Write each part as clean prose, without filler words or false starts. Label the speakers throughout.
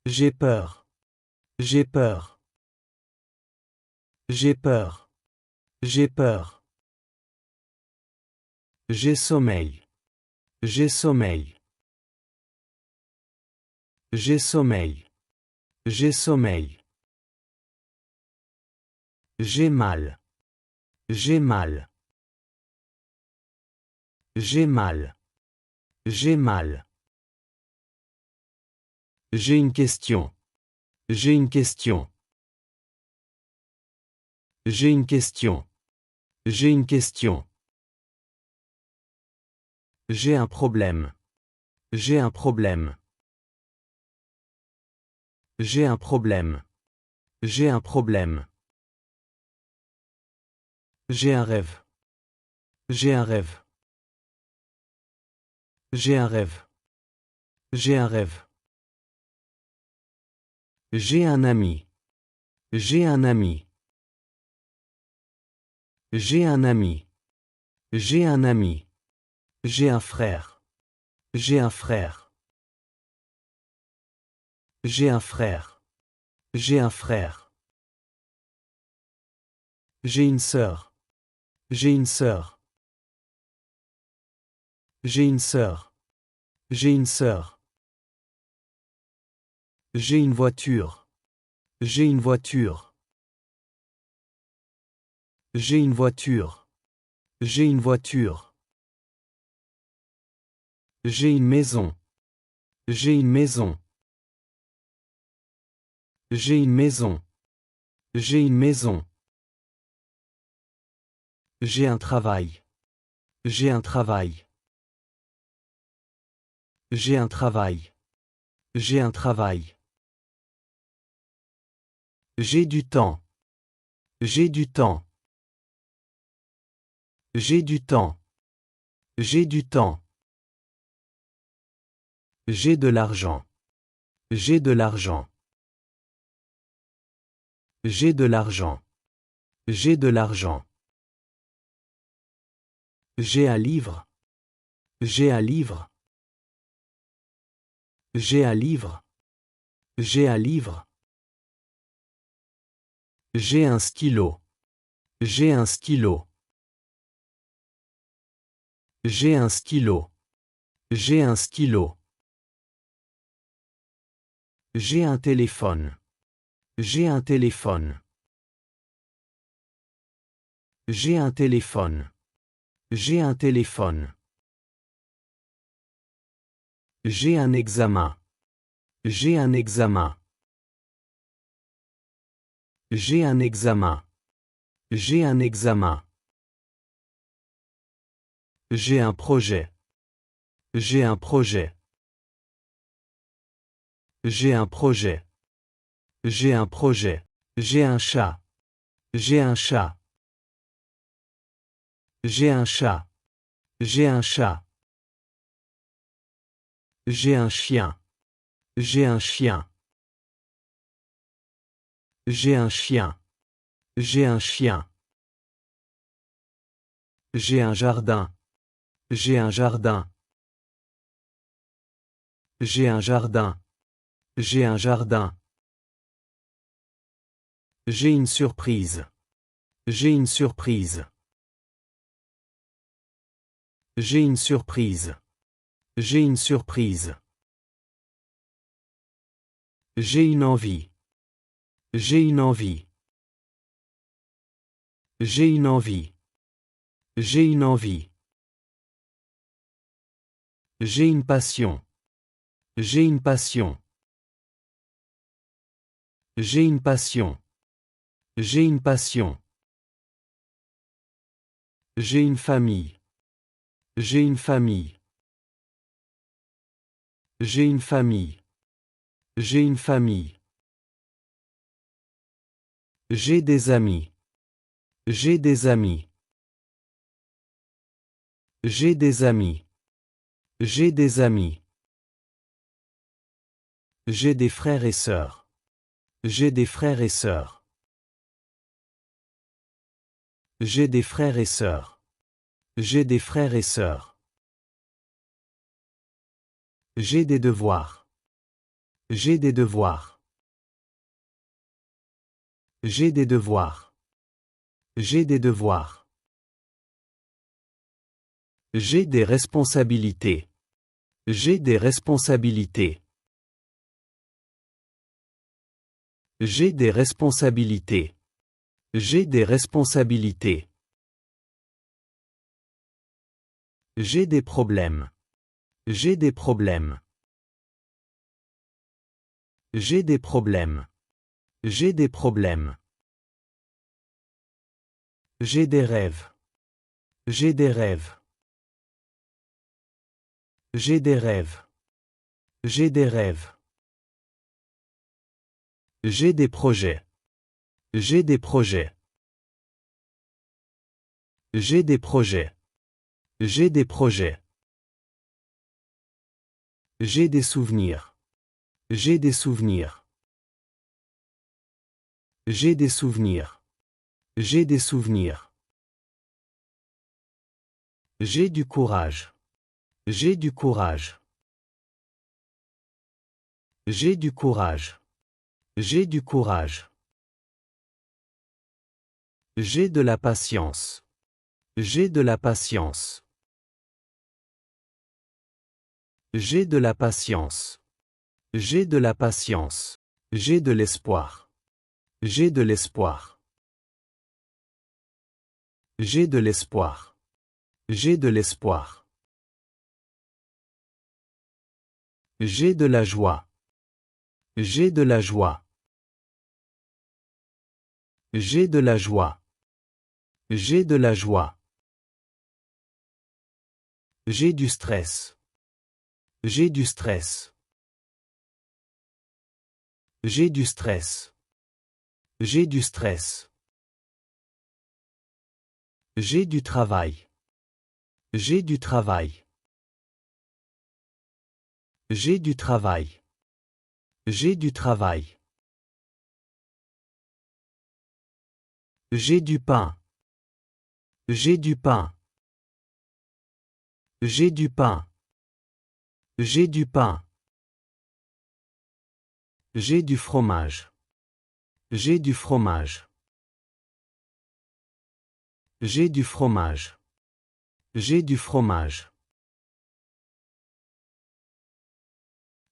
Speaker 1: J'ai peur. J'ai peur. J'ai peur. J'ai peur. J'ai sommeil. J'ai sommeil. J'ai sommeil. J'ai sommeil. J'ai mal. J'ai mal. J'ai mal. J'ai mal. J'ai une question. J'ai une question. J'ai une question. J'ai une question. J'ai un problème. J'ai un problème. J'ai un problème. J'ai un problème. J'ai un rêve. J'ai un rêve. J'ai un rêve. J'ai un rêve. J'ai un ami. J'ai un ami. J'ai un ami. J'ai un ami. J'ai un frère. J'ai un frère. J'ai un frère. J'ai un frère. J'ai une sœur. J'ai une sœur. J'ai une sœur. J'ai une sœur. J'ai une voiture. J'ai une voiture. J'ai une voiture. J'ai une voiture. J'ai une maison. J'ai une maison. J'ai une maison. J'ai une maison. J'ai un travail. J'ai un travail. J'ai un travail. J'ai un travail. J'ai du temps. J'ai du temps. J'ai du temps. J'ai du temps. J'ai de l'argent. J'ai de l'argent. J'ai de l'argent. J'ai de l'argent. J'ai un livre. J'ai un livre. J'ai un livre. J'ai un livre. J'ai un stylo. J'ai un stylo. J'ai un stylo. J'ai un stylo. J'ai un téléphone. J'ai un téléphone. J'ai un téléphone. J'ai un téléphone. J'ai un examen. J'ai un examen. J'ai un examen. J'ai un examen. J'ai un projet. J'ai un projet. J'ai un projet. J'ai un projet. J'ai un chat. J'ai un chat. J'ai un chat. J'ai un chat. J'ai un chien. J'ai un chien. J'ai un chien. J'ai un chien. J'ai un jardin. J'ai un jardin. J'ai un jardin. J'ai un jardin. J'ai une surprise. J'ai une surprise. J'ai une surprise. J'ai une surprise. J'ai une envie. J'ai une envie. J'ai une envie. J'ai une envie. J'ai une passion. J'ai une passion. J'ai une passion. J'ai une passion. J'ai une famille. J'ai une famille. J'ai une famille. J'ai une famille. J'ai des amis. J'ai des amis. J'ai des amis. J'ai des amis. J'ai des frères et sœurs. J'ai des frères et sœurs. J'ai des frères et sœurs. J'ai des frères et sœurs. J'ai des devoirs. J'ai des devoirs. J'ai des devoirs. J'ai des devoirs. J'ai des responsabilités. J'ai des responsabilités. J'ai des responsabilités. J'ai des responsabilités. J'ai des problèmes. J'ai des problèmes. J'ai des problèmes. J'ai des problèmes. J'ai des rêves. J'ai des rêves. J'ai des rêves. J'ai des rêves. J'ai des projets. J'ai des projets. J'ai des projets. J'ai des projets. J'ai des souvenirs. J'ai des souvenirs. J'ai des souvenirs. J'ai des souvenirs. J'ai du courage. J'ai du courage. J'ai du courage. J'ai du courage. J'ai de la patience. J'ai de la patience. J'ai de la patience. J'ai de la patience. J'ai de l'espoir. J'ai de l'espoir. J'ai de l'espoir. J'ai de l'espoir. J'ai de la joie. J'ai de la joie. J'ai de la joie. J'ai de la joie. J'ai du stress. J'ai du stress. J'ai du stress. J'ai du stress. J'ai du travail. J'ai du travail. J'ai du travail. J'ai du travail. J'ai du pain. J'ai du pain. J'ai du pain. J'ai du pain. J'ai du fromage. J'ai du fromage. J'ai du fromage. J'ai du fromage.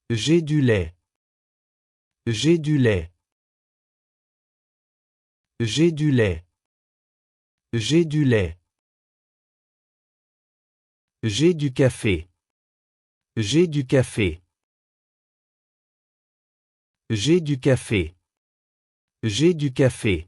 Speaker 1: J'ai du lait. J'ai du lait. J'ai du lait. J'ai du lait. J'ai du café. J'ai du café. J'ai du café. J'ai du café.